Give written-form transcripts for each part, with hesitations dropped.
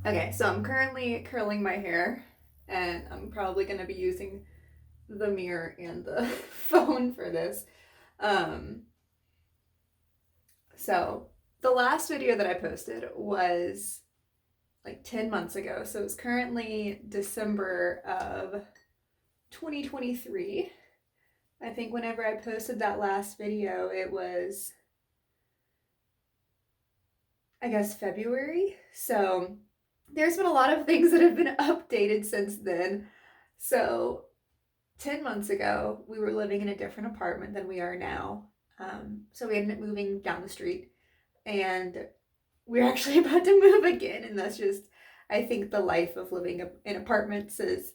Okay, so I'm currently curling my hair, and I'm probably going to be using the mirror and the phone for this. Um, so the last video that I posted was like 10 months ago. So it's currently December of 2023. I think whenever I posted that last video, it was, I guess, February. So there's been a lot of things that have been updated since then. So 10 months ago, we were living in a different apartment than we are now. So we ended up moving down the street, and we're actually about to move again. And that's just, I think, the life of living in apartments is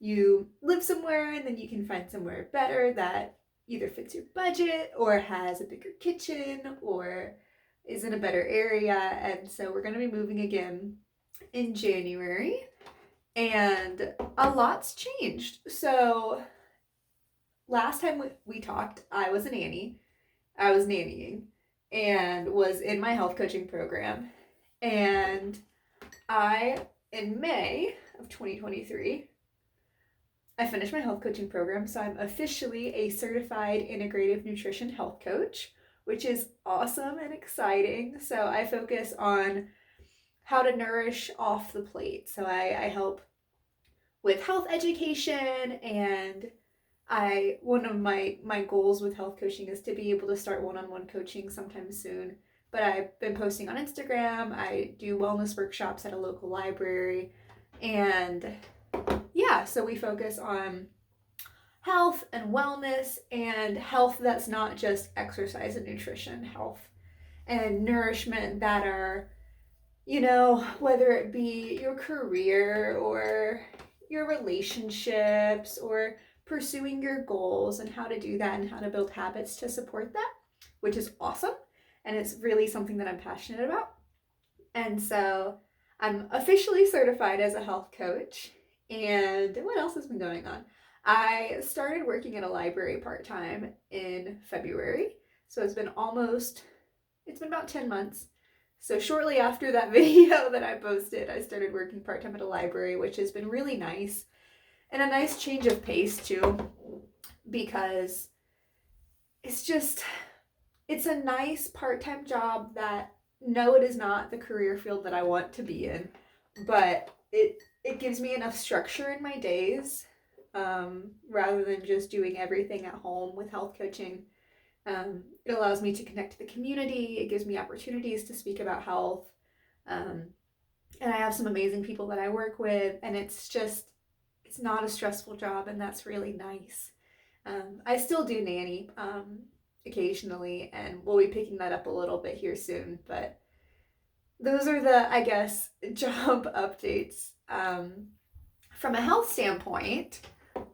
you live somewhere and then you can find somewhere better that either fits your budget or has a bigger kitchen or is in a better area. And so we're going to be moving again in January. And a lot's changed. So last time we talked, I was a nanny. I was nannying and was in my health coaching program. And in May of 2023, I finished my health coaching program. So I'm officially a certified integrative nutrition health coach, which is awesome and exciting. So I focus on how to nourish off the plate. So I help with health education, and one of my goals with health coaching is to be able to start one-on-one coaching sometime soon. But I've been posting on Instagram. I do wellness workshops at a local library, and yeah, so we focus on health and wellness, and health that's not just exercise and nutrition, health and nourishment that are, whether it be your career or your relationships or pursuing your goals, and how to do that and how to build habits to support that, which is awesome. And it's really something that I'm passionate about. And so I'm officially certified as a health coach. And what else has been going on? I started working at a library part-time in February. So it's been about 10 months. So shortly after that video that I posted, I started working part-time at a library, which has been really nice. And a nice change of pace too, because it's a nice part-time job that, no, it is not the career field that I want to be in, but it gives me enough structure in my days, rather than just doing everything at home with health coaching. It allows me to connect to the community. It gives me opportunities to speak about health. And I have some amazing people that I work with, and it's not a stressful job, and that's really nice. I still do nanny occasionally, and we'll be picking that up a little bit here soon, but those are the, I guess, job updates. From a health standpoint,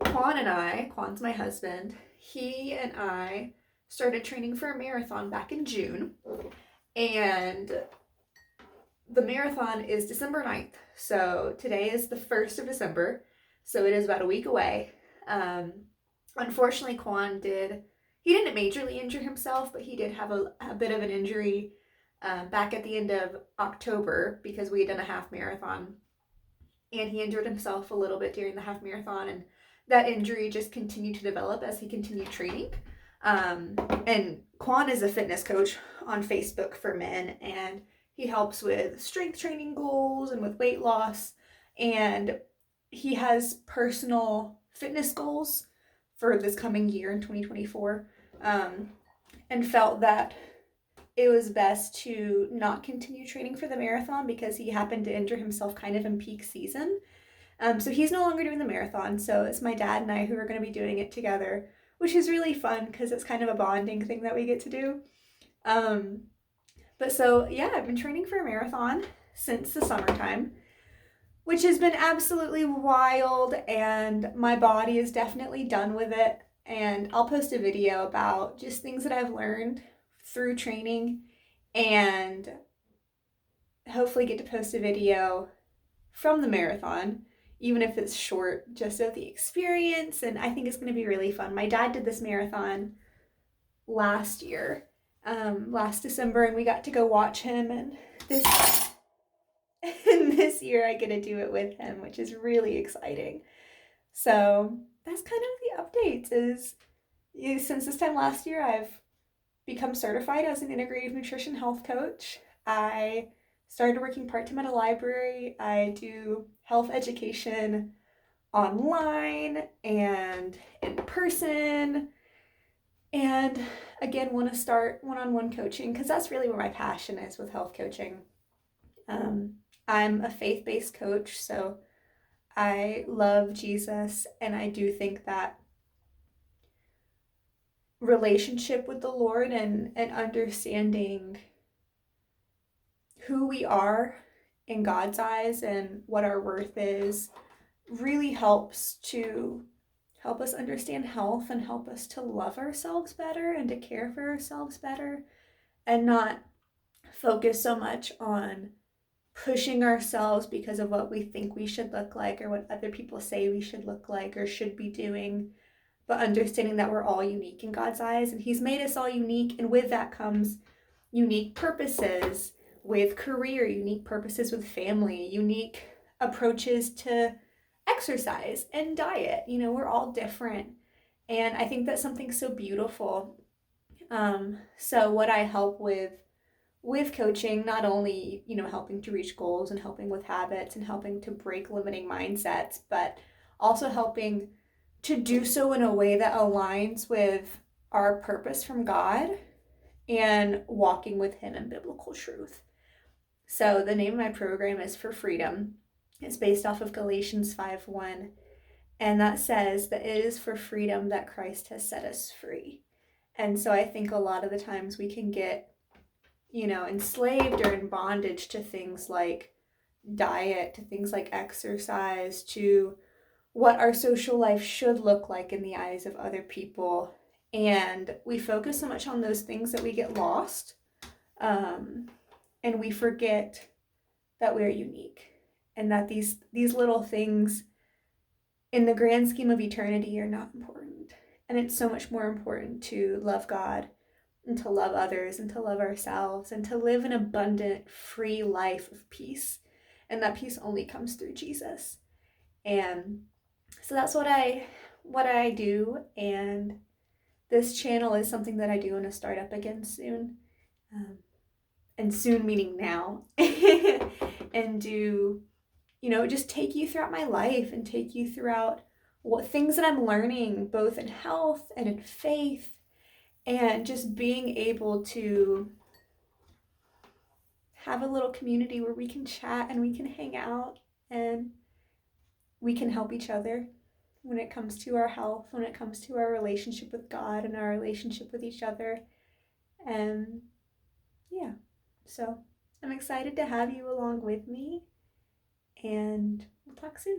Quan's my husband, he and I started training for a marathon back in June, and the marathon is December 9th. So today is the 1st of December. So it is about a week away. Unfortunately, he didn't majorly injure himself, but he did have a bit of an injury back at the end of October, because we had done a half marathon. And he injured himself a little bit during the half marathon, and that injury just continued to develop as he continued training. And Quan is a fitness coach on Facebook for men, and he helps with strength training goals and with weight loss. And he has personal fitness goals for this coming year in 2024, and felt that it was best to not continue training for the marathon because he happened to injure himself kind of in peak season. So he's no longer doing the marathon. So it's my dad and I who are going to be doing it together, which is really fun because it's kind of a bonding thing that we get to do. But so, yeah, I've been training for a marathon since the summertime, which has been absolutely wild, and my body is definitely done with it. And I'll post a video about just things that I've learned through training, and hopefully get to post a video from the marathon, even if it's short, just of the experience. And I think it's going to be really fun. My dad did this marathon last year, last December, and we got to go watch him, and this this year I get to do it with him, which is really exciting. So that's kind of the updates is since this time last year, I've become certified as an integrative nutrition health coach. I started working part-time at a library. I do health education online and in person. And again, want to start one-on-one coaching because that's really where my passion is with health coaching. I'm a faith-based coach, so I love Jesus, and I do think that relationship with the Lord and understanding who we are in God's eyes and what our worth is really helps us understand health and help us to love ourselves better and to care for ourselves better and not focus so much on pushing ourselves because of what we think we should look like or what other people say we should look like or should be doing, but understanding that we're all unique in God's eyes and He's made us all unique, and with that comes unique purposes with career, unique purposes with family, unique approaches to exercise and diet. We're all different, and I think that's something so beautiful. So what I help with coaching, not only helping to reach goals and helping with habits and helping to break limiting mindsets, but also helping to do so in a way that aligns with our purpose from God and walking with Him in biblical truth. So the name of my program is For Freedom. It's based off of Galatians 5:1, and that says that it is for freedom that Christ has set us free. And so I think a lot of the times we can get enslaved or in bondage to things like diet, to things like exercise, to what our social life should look like in the eyes of other people. And we focus so much on those things that we get lost. And we forget that we're unique and that these little things in the grand scheme of eternity are not important. And it's so much more important to love God and to love others and to love ourselves and to live an abundant, free life of peace. And that peace only comes through Jesus. And so that's what I do. And this channel is something that I do want to start up again soon. And soon meaning now. And do, just take you throughout my life and take you throughout what things that I'm learning, both in health and in faith. And just being able to have a little community where we can chat and we can hang out and we can help each other when it comes to our health, when it comes to our relationship with God and our relationship with each other. And yeah, so I'm excited to have you along with me, and we'll talk soon.